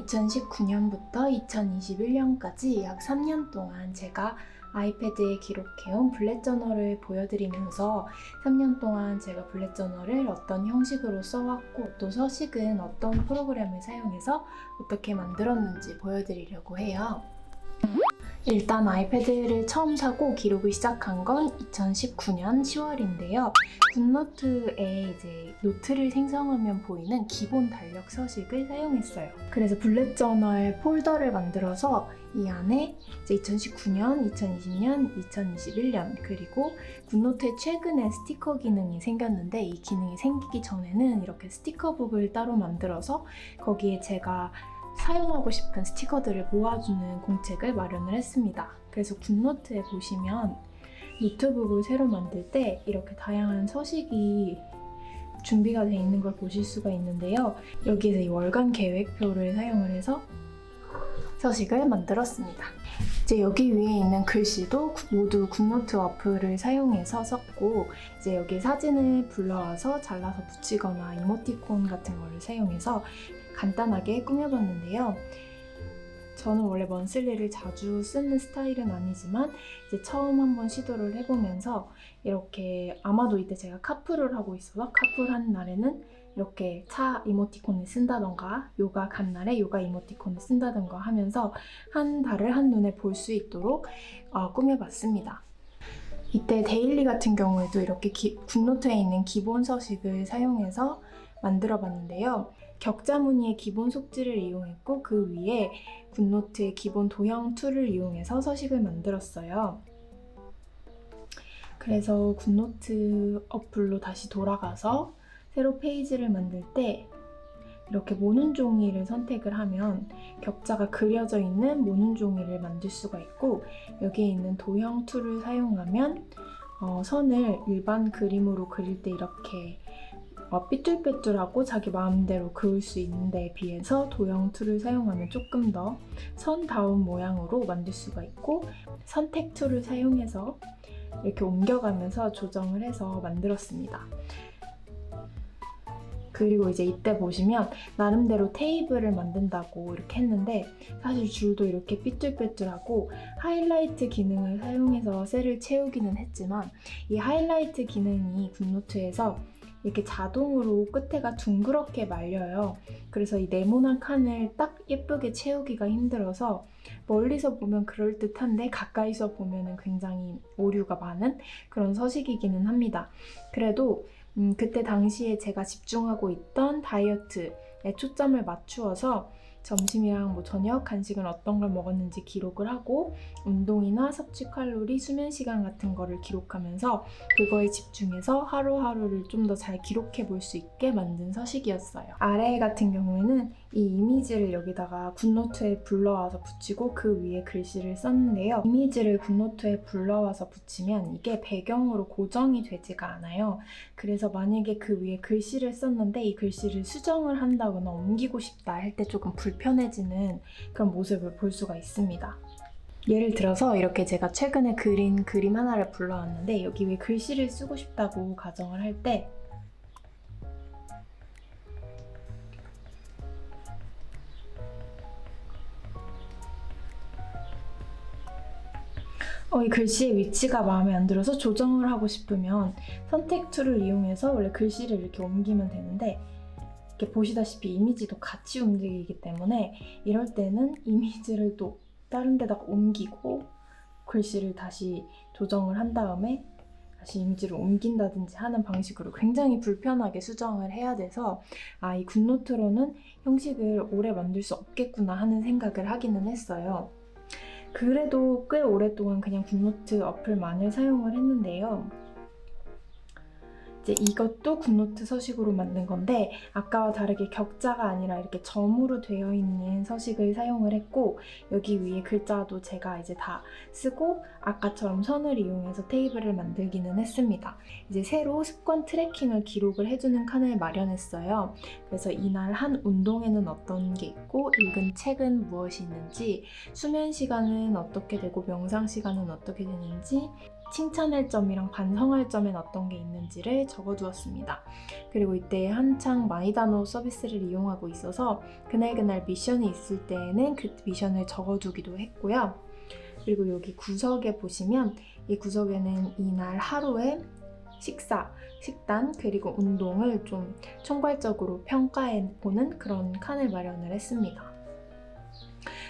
2019년부터 2021년까지 약 3년 동안 제가 아이패드에 기록해온 블렛 저널을 보여드리면서 3년 동안 제가 블렛 저널을 어떤 형식으로 써왔고 또 서식은 어떤 프로그램을 사용해서 어떻게 만들었는지 보여드리려고 해요. 일단 아이패드를 처음 사고 기록을 시작한 건 2019년 10월인데요. 굿노트에 이제 노트를 생성하면 보이는 기본 달력 서식을 사용했어요. 그래서 블렛 저널 폴더를 만들어서 이 안에 이제 2019년, 2020년, 2021년 그리고 굿노트에 최근에 스티커 기능이 생겼는데 이 기능이 생기기 전에는 이렇게 스티커북을 따로 만들어서 거기에 제가 사용하고 싶은 스티커들을 모아주는 공책을 마련을 했습니다. 그래서 굿노트에 보시면 노트북을 새로 만들 때 이렇게 다양한 서식이 준비가 되어 있는 걸 보실 수가 있는데요. 여기에서 이 월간 계획표를 사용을 해서 서식을 만들었습니다. 이제 여기 위에 있는 글씨도 모두 굿노트 어플을 사용해서 썼고 이제 여기 사진을 불러와서 잘라서 붙이거나 이모티콘 같은 거를 사용해서 간단하게 꾸며봤는데요. 저는 원래 먼슬리를 자주 쓰는 스타일은 아니지만 이제 처음 한번 시도를 해보면서 이렇게 아마도 이때 제가 카풀을 하고 있어서 카풀한 날에는 이렇게 차 이모티콘을 쓴다던가 요가 간 날에 요가 이모티콘을 쓴다던가 하면서 한 달을 한눈에 볼 수 있도록 꾸며봤습니다. 이때 데일리 같은 경우에도 이렇게 굿노트에 있는 기본 서식을 사용해서 만들어봤는데요. 격자 무늬의 기본 속지를 이용했고 그 위에 굿노트의 기본 도형 툴을 이용해서 서식을 만들었어요. 그래서 굿노트 어플로 다시 돌아가서 새로 페이지를 만들 때 이렇게 모눈 종이를 선택을 하면 격자가 그려져 있는 모눈 종이를 만들 수가 있고 여기에 있는 도형 툴을 사용하면 선을 일반 그림으로 그릴 때 이렇게 삐뚤빼뚤하고 자기 마음대로 그을 수 있는 데에 비해서 도형 툴을 사용하면 조금 더 선다운 모양으로 만들 수가 있고 선택 툴을 사용해서 이렇게 옮겨가면서 조정을 해서 만들었습니다. 그리고 이제 이때 보시면 나름대로 테이블을 만든다고 이렇게 했는데 사실 줄도 이렇게 삐뚤빼뚤하고 하이라이트 기능을 사용해서 셀을 채우기는 했지만 이 하이라이트 기능이 굿노트에서 이렇게 자동으로 끝에가 둥그렇게 말려요. 그래서 이 네모난 칸을 딱 예쁘게 채우기가 힘들어서 멀리서 보면 그럴듯한데 가까이서 보면 굉장히 오류가 많은 그런 서식이기는 합니다. 그래도 그때 당시에 제가 집중하고 있던 다이어트에 초점을 맞추어서 점심이랑 저녁 간식은 어떤 걸 먹었는지 기록을 하고 운동이나 섭취 칼로리, 수면 시간 같은 거를 기록하면서 그거에 집중해서 하루하루를 좀 더 잘 기록해 볼 수 있게 만든 서식이었어요. 아래 같은 경우에는 이 이미지를 여기다가 굿노트에 불러와서 붙이고 그 위에 글씨를 썼는데요. 이미지를 굿노트에 불러와서 붙이면 이게 배경으로 고정이 되지가 않아요. 그래서 만약에 그 위에 글씨를 썼는데 이 글씨를 수정을 한다거나 옮기고 싶다 할 때 조금 불편해지는 그런 모습을 볼 수가 있습니다. 예를 들어서 이렇게 제가 최근에 그린 그림 하나를 불러왔는데 여기 위에 글씨를 쓰고 싶다고 가정을 할 때 이 글씨의 위치가 마음에 안 들어서 조정을 하고 싶으면 선택 툴을 이용해서 원래 글씨를 이렇게 옮기면 되는데 이렇게 보시다시피 이미지도 같이 움직이기 때문에 이럴 때는 이미지를 또 다른 데다가 옮기고 글씨를 다시 조정을 한 다음에 다시 이미지를 옮긴다든지 하는 방식으로 굉장히 불편하게 수정을 해야 돼서 이 굿노트로는 형식을 오래 만들 수 없겠구나 하는 생각을 하기는 했어요. 그래도 꽤 오랫동안 그냥 굿노트 어플만을 사용을 했는데요. 이제 이것도 굿노트 서식으로 만든 건데 아까와 다르게 격자가 아니라 이렇게 점으로 되어 있는 서식을 사용을 했고 여기 위에 글자도 제가 이제 다 쓰고 아까처럼 선을 이용해서 테이블을 만들기는 했습니다. 이제 새로 습관 트래킹을 기록을 해주는 칸을 마련했어요. 그래서 이날 한 운동에는 어떤 게 있고 읽은 책은 무엇이 있는지 수면 시간은 어떻게 되고 명상 시간은 어떻게 되는지 칭찬할 점이랑 반성할 점엔 어떤 게 있는지를 적어두었습니다. 그리고 이때 한창 마이다노 서비스를 이용하고 있어서 그날그날 미션이 있을 때에는 그 미션을 적어두기도 했고요. 그리고 여기 구석에 보시면 이 구석에는 이날 하루의 식단, 그리고 운동을 좀 총괄적으로 평가해보는 그런 칸을 마련을 했습니다.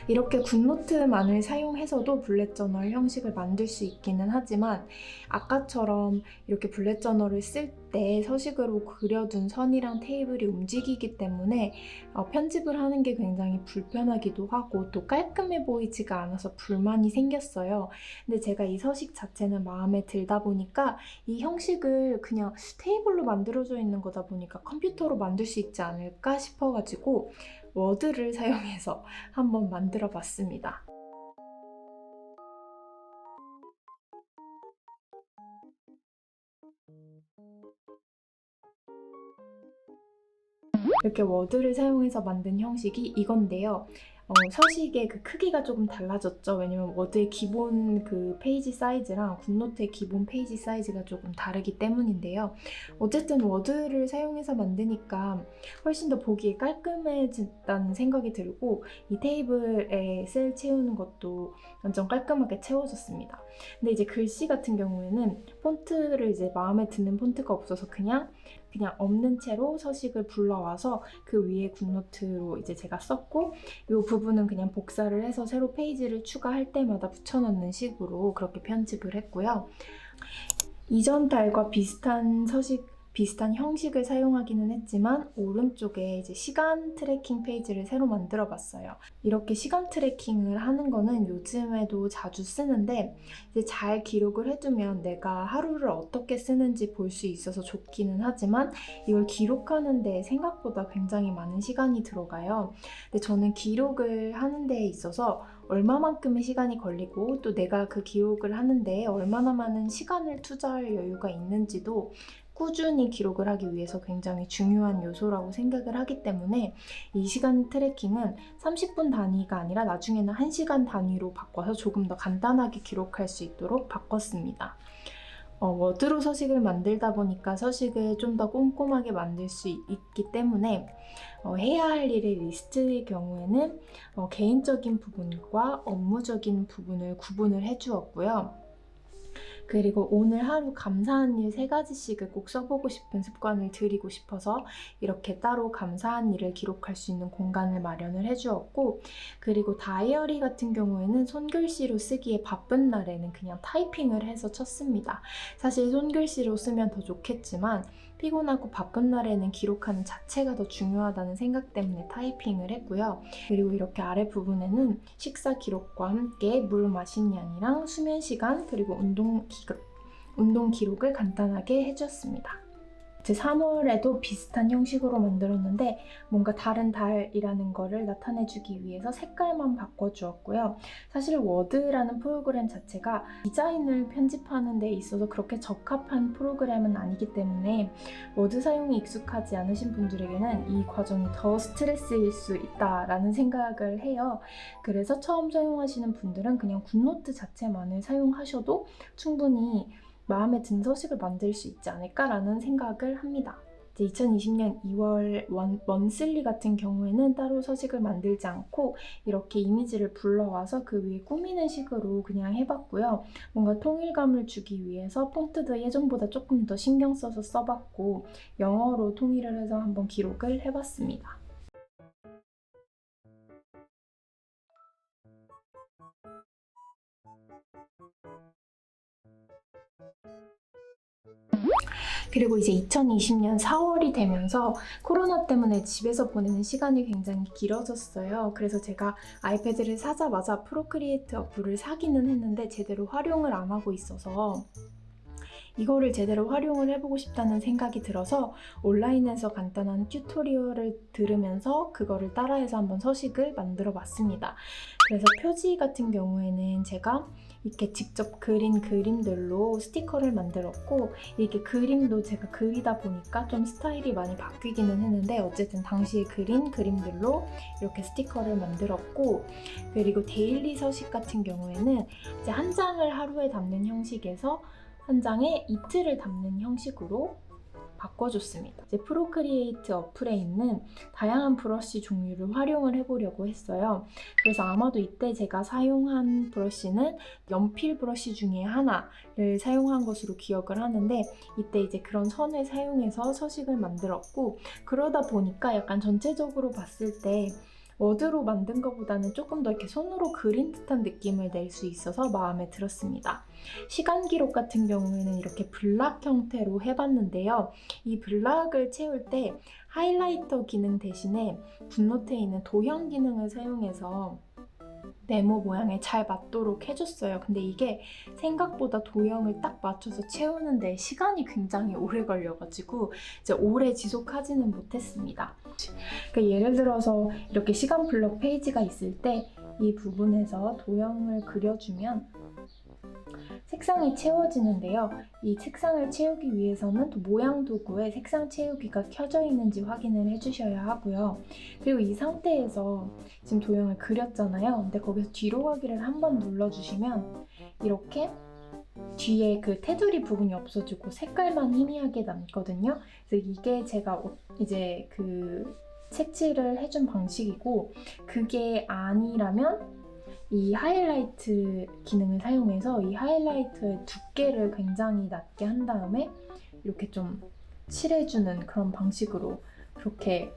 이렇게 굿노트만을 사용해서도 블렛 저널 형식을 만들 수 있기는 하지만 아까처럼 이렇게 블렛 저널을 쓸 때 서식으로 그려둔 선이랑 테이블이 움직이기 때문에 편집을 하는 게 굉장히 불편하기도 하고 또 깔끔해 보이지가 않아서 불만이 생겼어요. 근데 제가 이 서식 자체는 마음에 들다 보니까 이 형식을 그냥 테이블로 만들어져 있는 거다 보니까 컴퓨터로 만들 수 있지 않을까 싶어가지고 워드를 사용해서 한번 만들어 봤습니다. 이렇게 워드를 사용해서 만든 형식이 이건데요. 서식의 그 크기가 조금 달라졌죠. 왜냐면 워드의 기본 그 페이지 사이즈랑 굿노트의 기본 페이지 사이즈가 조금 다르기 때문인데요. 어쨌든 워드를 사용해서 만드니까 훨씬 더 보기에 깔끔해진다는 생각이 들고 이 테이블에 셀 채우는 것도 완전 깔끔하게 채워졌습니다. 근데 이제 글씨 같은 경우에는 폰트를 이제 마음에 드는 폰트가 없어서 그냥 없는 채로 서식을 불러와서 그 위에 굿노트로 이제 제가 썼고 이 부분은 그냥 복사를 해서 새로 페이지를 추가할 때마다 붙여넣는 식으로 그렇게 편집을 했고요. 이전 달과 비슷한 형식을 사용하기는 했지만 오른쪽에 이제 시간 트래킹 페이지를 새로 만들어 봤어요. 이렇게 시간 트래킹을 하는 거는 요즘에도 자주 쓰는데 이제 잘 기록을 해두면 내가 하루를 어떻게 쓰는지 볼 수 있어서 좋기는 하지만 이걸 기록하는 데 생각보다 굉장히 많은 시간이 들어가요. 근데 저는 기록을 하는 데 있어서 얼마만큼의 시간이 걸리고 또 내가 그 기록을 하는데 얼마나 많은 시간을 투자할 여유가 있는지도 꾸준히 기록을 하기 위해서 굉장히 중요한 요소라고 생각을 하기 때문에 이 시간 트래킹은 30분 단위가 아니라 나중에는 1시간 단위로 바꿔서 조금 더 간단하게 기록할 수 있도록 바꿨습니다. 워드로 서식을 만들다 보니까 서식을 좀 더 꼼꼼하게 만들 수 있기 때문에 해야 할 일의 리스트의 경우에는 개인적인 부분과 업무적인 부분을 구분을 해주었고요. 그리고 오늘 하루 감사한 일 3가지씩을 꼭 써보고 싶은 습관을 들이고 싶어서 이렇게 따로 감사한 일을 기록할 수 있는 공간을 마련을 해주었고, 그리고 다이어리 같은 경우에는 손글씨로 쓰기에 바쁜 날에는 그냥 타이핑을 해서 쳤습니다. 사실 손글씨로 쓰면 더 좋겠지만 피곤하고 바쁜 날에는 기록하는 자체가 더 중요하다는 생각 때문에 타이핑을 했고요. 그리고 이렇게 아래 부분에는 식사 기록과 함께 물 마신 양이랑 수면 시간 그리고 운동 기록을 간단하게 해주었습니다. 제 3월에도 비슷한 형식으로 만들었는데 뭔가 다른 달이라는 거를 나타내주기 위해서 색깔만 바꿔주었고요. 사실 워드라는 프로그램 자체가 디자인을 편집하는 데 있어서 그렇게 적합한 프로그램은 아니기 때문에 워드 사용이 익숙하지 않으신 분들에게는 이 과정이 더 스트레스일 수 있다라는 생각을 해요. 그래서 처음 사용하시는 분들은 그냥 굿노트 자체만을 사용하셔도 충분히 마음에 든 서식을 만들 수 있지 않을까라는 생각을 합니다. 이제 2020년 2월 먼슬리 같은 경우에는 따로 서식을 만들지 않고 이렇게 이미지를 불러와서 그 위에 꾸미는 식으로 그냥 해봤고요. 뭔가 통일감을 주기 위해서 폰트도 예전보다 조금 더 신경 써서 써봤고 영어로 통일을 해서 한번 기록을 해봤습니다. 그리고 이제 2020년 4월이 되면서 코로나 때문에 집에서 보내는 시간이 굉장히 길어졌어요. 그래서 제가 아이패드를 사자마자 프로크리에이트 어플을 사기는 했는데 제대로 활용을 안 하고 있어서 이거를 제대로 활용을 해보고 싶다는 생각이 들어서 온라인에서 간단한 튜토리얼을 들으면서 그거를 따라해서 한번 서식을 만들어 봤습니다. 그래서 표지 같은 경우에는 제가 이렇게 직접 그린 그림들로 스티커를 만들었고, 이게 그림도 제가 그리다 보니까 좀 스타일이 많이 바뀌기는 했는데 어쨌든 당시에 그린 그림들로 이렇게 스티커를 만들었고, 그리고 데일리 서식 같은 경우에는 이제 한 장을 하루에 담는 형식에서 한 장에 이틀을 담는 형식으로 바꿔줬습니다. 이제 프로크리에이트 어플에 있는 다양한 브러쉬 종류를 활용을 해보려고 했어요. 그래서 아마도 이때 제가 사용한 브러쉬는 연필 브러쉬 중에 하나를 사용한 것으로 기억을 하는데, 이때 이제 그런 선을 사용해서 서식을 만들었고, 그러다 보니까 약간 전체적으로 봤을 때 워드로 만든 것보다는 조금 더 이렇게 손으로 그린 듯한 느낌을 낼 수 있어서 마음에 들었습니다. 시간 기록 같은 경우에는 이렇게 블락 형태로 해봤는데요. 이 블락을 채울 때 하이라이터 기능 대신에 붓노트에 있는 도형 기능을 사용해서 네모 모양에 잘 맞도록 해줬어요. 근데 이게 생각보다 도형을 딱 맞춰서 채우는데 시간이 굉장히 오래 걸려가지고 이제 오래 지속하지는 못했습니다. 그러니까 예를 들어서 이렇게 시간 블럭 페이지가 있을 때 이 부분에서 도형을 그려주면 색상이 채워지는데요. 이 색상을 채우기 위해서는 또 모양 도구에 색상 채우기가 켜져 있는지 확인을 해주셔야 하고요. 그리고 이 상태에서 지금 도형을 그렸잖아요. 근데 거기서 뒤로 가기를 한번 눌러주시면 이렇게 뒤에 그 테두리 부분이 없어지고 색깔만 희미하게 남거든요. 그래서 이게 제가 이제 그 색칠을 해준 방식이고, 그게 아니라면 이 하이라이트 기능을 사용해서 이 하이라이트의 두께를 굉장히 낮게 한 다음에 이렇게 좀 칠해주는 그런 방식으로 그렇게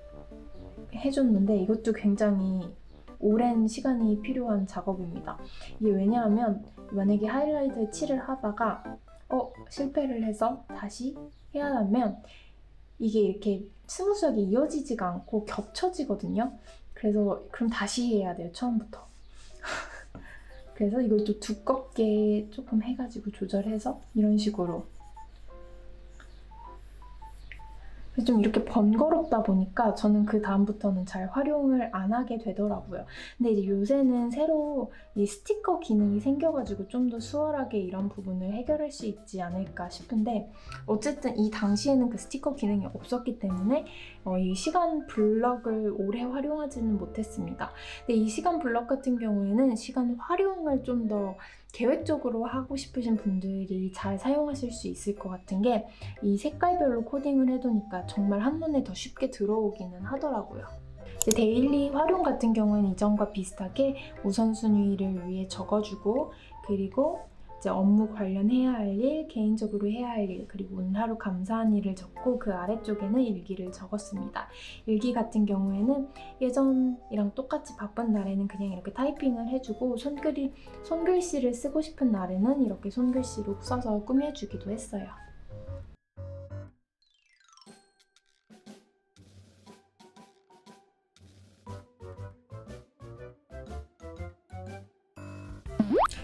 해줬는데, 이것도 굉장히 오랜 시간이 필요한 작업입니다. 이게 왜냐하면 만약에 하이라이트 칠을 하다가 실패를 해서 다시 해야 하면 이게 이렇게 스무스하게 이어지지가 않고 겹쳐지거든요. 그래서 그럼 다시 해야 돼요, 처음부터. 그래서 이걸 좀 두껍게 조금 해가지고 조절해서 이런 식으로. 좀 이렇게 번거롭다 보니까 저는 그 다음부터는 잘 활용을 안 하게 되더라고요. 근데 이제 요새는 새로 이 스티커 기능이 생겨가지고 좀 더 수월하게 이런 부분을 해결할 수 있지 않을까 싶은데, 어쨌든 이 당시에는 그 스티커 기능이 없었기 때문에 이 시간 블럭을 오래 활용하지는 못했습니다. 근데 이 시간 블럭 같은 경우에는 시간 활용을 좀 더 계획적으로 하고 싶으신 분들이 잘 사용하실 수 있을 것 같은 게, 이 색깔별로 코딩을 해두니까 정말 한눈에 더 쉽게 들어오기는 하더라고요. 데일리 활용 같은 경우에는 이전과 비슷하게 우선순위를 위에 적어주고, 그리고 이제 업무 관련해야 할 일, 개인적으로 해야 할 일, 그리고 오늘 하루 감사한 일을 적고 그 아래쪽에는 일기를 적었습니다. 일기 같은 경우에는 예전이랑 똑같이 바쁜 날에는 그냥 이렇게 타이핑을 해주고, 손글씨를 쓰고 싶은 날에는 이렇게 손글씨로 써서 꾸며주기도 했어요.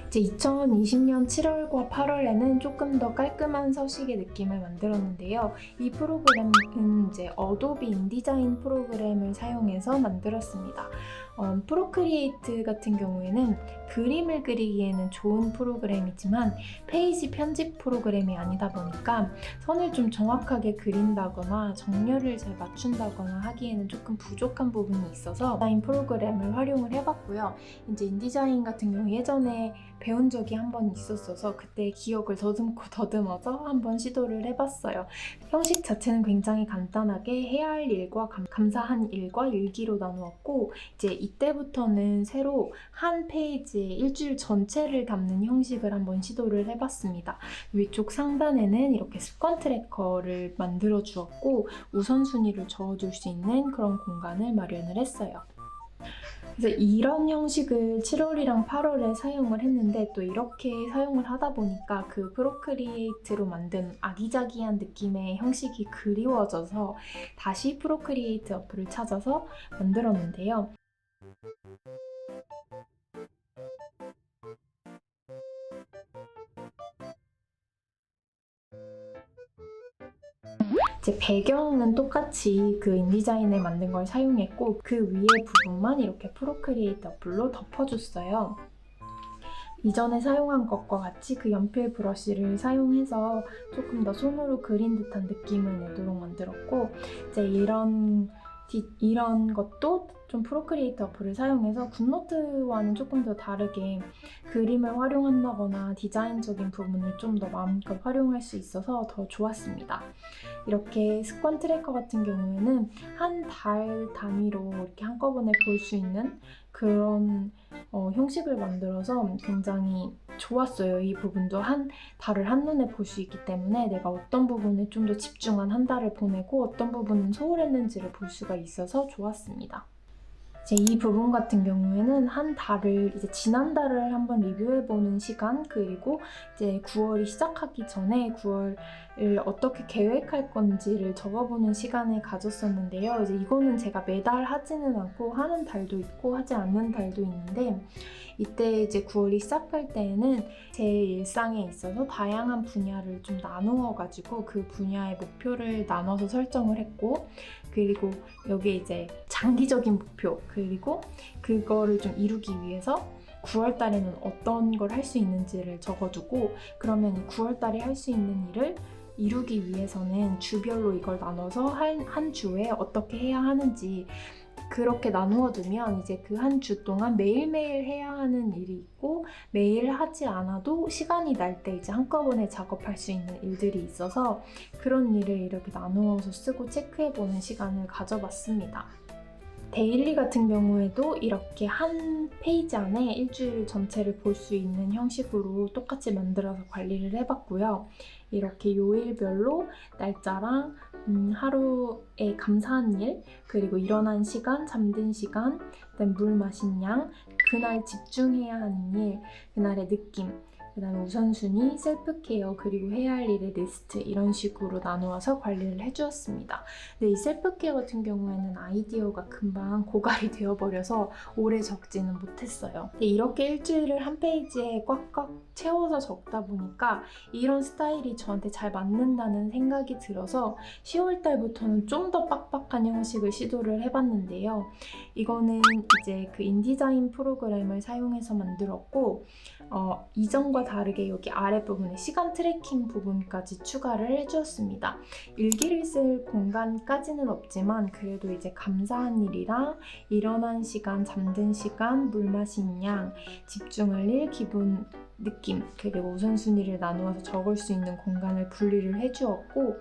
이제 2020년 7월과 8월에는 조금 더 깔끔한 서식의 느낌을 만들었는데요. 이 프로그램은 이제 어도비 인디자인 프로그램을 사용해서 만들었습니다. 프로크리에이트 같은 경우에는 그림을 그리기에는 좋은 프로그램이지만 페이지 편집 프로그램이 아니다 보니까 선을 좀 정확하게 그린다거나 정렬을 잘 맞춘다거나 하기에는 조금 부족한 부분이 있어서 디자인 프로그램을 활용을 해봤고요. 이제 인디자인 같은 경우 예전에 배운 적이 한 번 있었어서 그때 기억을 더듬고 더듬어서 한번 시도를 해봤어요. 형식 자체는 굉장히 간단하게 해야 할 일과 감사한 일과 일기로 나누었고, 이제 이때부터는 새로 한 페이지에 일주일 전체를 담는 형식을 한번 시도를 해봤습니다. 위쪽 상단에는 이렇게 습관 트래커를 만들어 주었고, 우선순위를 적어줄 수 있는 그런 공간을 마련을 했어요. 그래서 이런 형식을 7월이랑 8월에 사용을 했는데, 또 이렇게 사용을 하다 보니까 그 프로크리에이트로 만든 아기자기한 느낌의 형식이 그리워져서 다시 프로크리에이트 어플을 찾아서 만들었는데요. 제 배경은 똑같이 그 인디자인을 만든 걸 사용했고, 그 위에 부분만 이렇게 프로크리에이트 어플로 덮어줬어요. 이전에 사용한 것과 같이 그 연필 브러쉬를 사용해서 조금 더 손으로 그린 듯한 느낌을 내도록 만들었고, 이제 이런 것도 좀 프로크리에이트 어플을 사용해서 굿노트와는 조금 더 다르게 그림을 활용한다거나 디자인적인 부분을 좀 더 마음껏 활용할 수 있어서 더 좋았습니다. 이렇게 습관 트래커 같은 경우에는 한 달 단위로 이렇게 한꺼번에 볼 수 있는 그런 형식을 만들어서 굉장히 좋았어요. 이 부분도 한 달을 한눈에 볼 수 있기 때문에 내가 어떤 부분에 좀 더 집중한 한 달을 보내고 어떤 부분은 소홀했는지를 볼 수가 있어서 좋았습니다. 이제 이 부분 같은 경우에는 한 달을 이제 지난달을 한번 리뷰해보는 시간, 그리고 이제 9월이 시작하기 전에 9월을 어떻게 계획할 건지를 적어보는 시간을 가졌었는데요. 이제 이거는 제가 매달 하지는 않고 하는 달도 있고 하지 않는 달도 있는데, 이때 이제 9월이 시작할 때에는 제 일상에 있어서 다양한 분야를 좀 나누어가지고 그 분야의 목표를 나눠서 설정을 했고, 그리고 여기에 이제 장기적인 목표, 그리고 그거를 좀 이루기 위해서 9월 달에는 어떤 걸 할 수 있는지를 적어두고, 그러면 이 9월 달에 할 수 있는 일을 이루기 위해서는 주별로 이걸 나눠서 한 주에 어떻게 해야 하는지 그렇게 나누어 두면 이제 그 한 주 동안 매일매일 해야 하는 일이 있고, 매일 하지 않아도 시간이 날 때 이제 한꺼번에 작업할 수 있는 일들이 있어서 그런 일을 이렇게 나누어서 쓰고 체크해보는 시간을 가져봤습니다. 데일리 같은 경우에도 이렇게 한 페이지 안에 일주일 전체를 볼 수 있는 형식으로 똑같이 만들어서 관리를 해봤고요. 이렇게 요일별로 날짜랑 하루에 감사한 일, 그리고 일어난 시간, 잠든 시간, 그다음 물 마신 양, 그날 집중해야 하는 일, 그날의 느낌, 그다음에 우선순위, 셀프케어, 그리고 해야 할 일의 리스트, 이런 식으로 나누어서 관리를 해주었습니다. 근데 이 셀프케어 같은 경우에는 아이디어가 금방 고갈이 되어버려서 오래 적지는 못했어요. 근데 이렇게 일주일을 한 페이지에 꽉꽉 채워서 적다 보니까 이런 스타일이 저한테 잘 맞는다는 생각이 들어서 10월 달부터는 좀 더 빡빡한 형식을 시도를 해봤는데요. 이거는 이제 그 인디자인 프로그램을 사용해서 만들었고, 이전과 다르게 여기 아랫부분에 시간 트래킹 부분까지 추가를 해주었습니다. 일기를 쓸 공간까지는 없지만 그래도 이제 감사한 일이랑 일어난 시간, 잠든 시간, 물 마신 양, 집중할 일, 기분, 느낌, 그리고 우선순위를 나누어서 적을 수 있는 공간을 분리를 해주었고,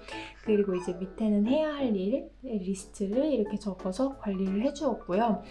그리고 이제 밑에는 해야 할 일의 리스트를 이렇게 적어서 관리를 해주었고요.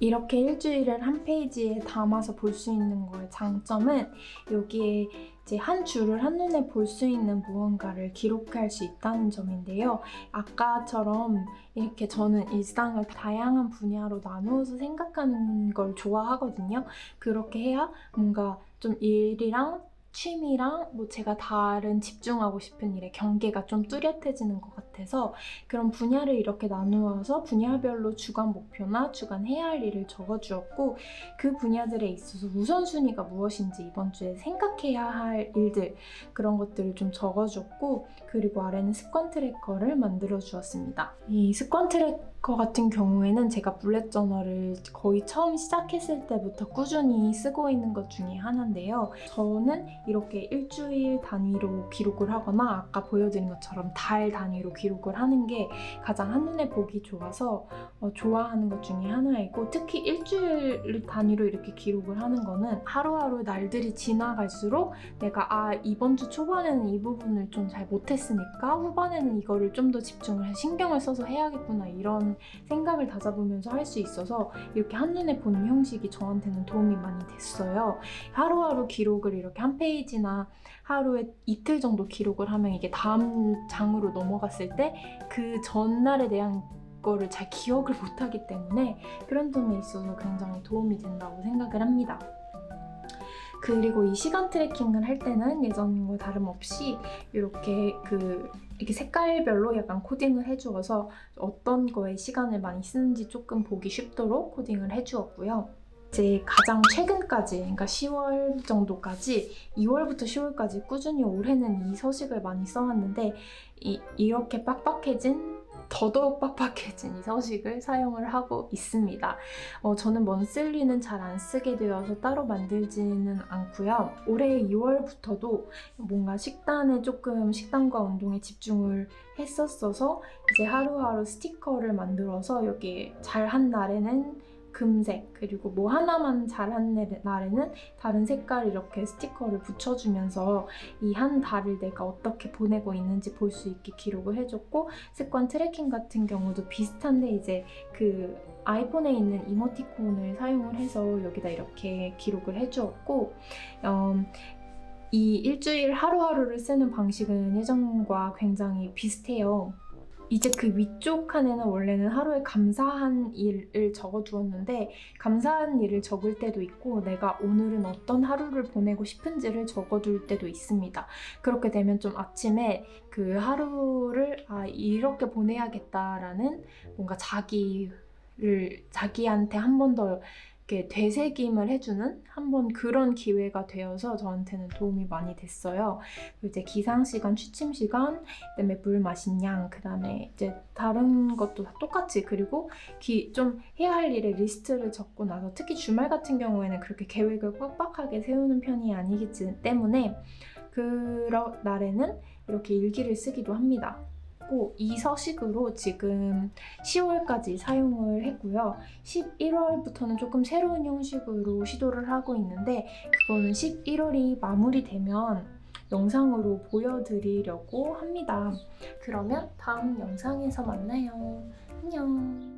이렇게 일주일을 한 페이지에 담아서 볼 수 있는 거의 장점은 여기에 이제 한 주를 한눈에 볼 수 있는 무언가를 기록할 수 있다는 점인데요. 아까처럼 이렇게 저는 일상을 다양한 분야로 나누어서 생각하는 걸 좋아하거든요. 그렇게 해야 뭔가 좀 일이랑 취미랑 뭐 제가 다른 집중하고 싶은 일의 경계가 좀 뚜렷해지는 것 같아서 그런 분야를 이렇게 나누어서 분야별로 주간 목표나 주간 해야 할 일을 적어주었고, 그 분야들에 있어서 우선순위가 무엇인지 이번 주에 생각해야 할 일들, 그런 것들을 좀 적어줬고, 그리고 아래는 습관 트래커를 만들어 주었습니다. 이 습관 트래커 같은 경우에는 제가 블랙 저널을 거의 처음 시작했을 때부터 꾸준히 쓰고 있는 것 중에 하나인데요. 저는 이렇게 일주일 단위로 기록을 하거나 아까 보여드린 것처럼 달 단위로 기록을 하는 게 가장 한눈에 보기 좋아서 좋아하는 것 중에 하나이고, 특히 일주일 단위로 이렇게 기록을 하는 거는 하루하루 날들이 지나갈수록 내가 이번 주 초반에는 이 부분을 좀 잘 못했으니까 후반에는 이거를 좀 더 집중을 해 신경을 써서 해야겠구나, 이런 생각을 다잡으면서 할 수 있어서 이렇게 한눈에 보는 형식이 저한테는 도움이 많이 됐어요. 하루하루 기록을 이렇게 한 페이지나 하루에 이틀 정도 기록을 하면 이게 다음 장으로 넘어갔을 때 그 전날에 대한 거를 잘 기억을 못하기 때문에 그런 점에 있어서 굉장히 도움이 된다고 생각을 합니다. 그리고 이 시간 트래킹을 할 때는 예전과 다름없이 이렇게 색깔별로 약간 코딩을 해주어서 어떤 거에 시간을 많이 쓰는지 조금 보기 쉽도록 코딩을 해주었고요. 이제 가장 최근까지, 그러니까 10월 정도까지, 2월부터 10월까지 꾸준히 올해는 이 서식을 많이 써왔는데 이렇게 빡빡해진 더더욱 빡빡해진 이 서식을 사용을 하고 있습니다. 저는 먼슬리는 잘 안 쓰게 되어서 따로 만들지는 않고요. 올해 2월부터도 뭔가 식단과 운동에 집중을 했었어서 이제 하루하루 스티커를 만들어서 여기 잘한 날에는 금색, 그리고 뭐 하나만 잘한 날에는 다른 색깔 이렇게 스티커를 붙여주면서 이 한 달을 내가 어떻게 보내고 있는지 볼 수 있게 기록을 해줬고, 습관 트래킹 같은 경우도 비슷한데 이제 그 아이폰에 있는 이모티콘을 사용을 해서 여기다 이렇게 기록을 해주었고, 이 일주일 하루하루를 쓰는 방식은 예전과 굉장히 비슷해요. 이제 그 위쪽 칸에는 원래는 하루에 감사한 일을 적어두었는데, 감사한 일을 적을 때도 있고 내가 오늘은 어떤 하루를 보내고 싶은지를 적어둘 때도 있습니다. 그렇게 되면 좀 아침에 그 하루를 이렇게 보내야겠다라는 뭔가 자기한테 한 번 더 이렇게 되새김을 해주는 한번 그런 기회가 되어서 저한테는 도움이 많이 됐어요. 이제 기상시간, 취침시간, 그다음에 물 마신 양, 그다음에 이제 다른 것도 다 똑같이, 그리고 좀 해야 할 일의 리스트를 적고 나서, 특히 주말 같은 경우에는 그렇게 계획을 빡빡하게 세우는 편이 아니기 때문에 그런 날에는 이렇게 일기를 쓰기도 합니다. 이 서식으로 지금 10월까지 사용을 했고요. 11월부터는 조금 새로운 형식으로 시도를 하고 있는데, 그거는 11월이 마무리되면 영상으로 보여드리려고 합니다. 그러면 다음 영상에서 만나요. 안녕.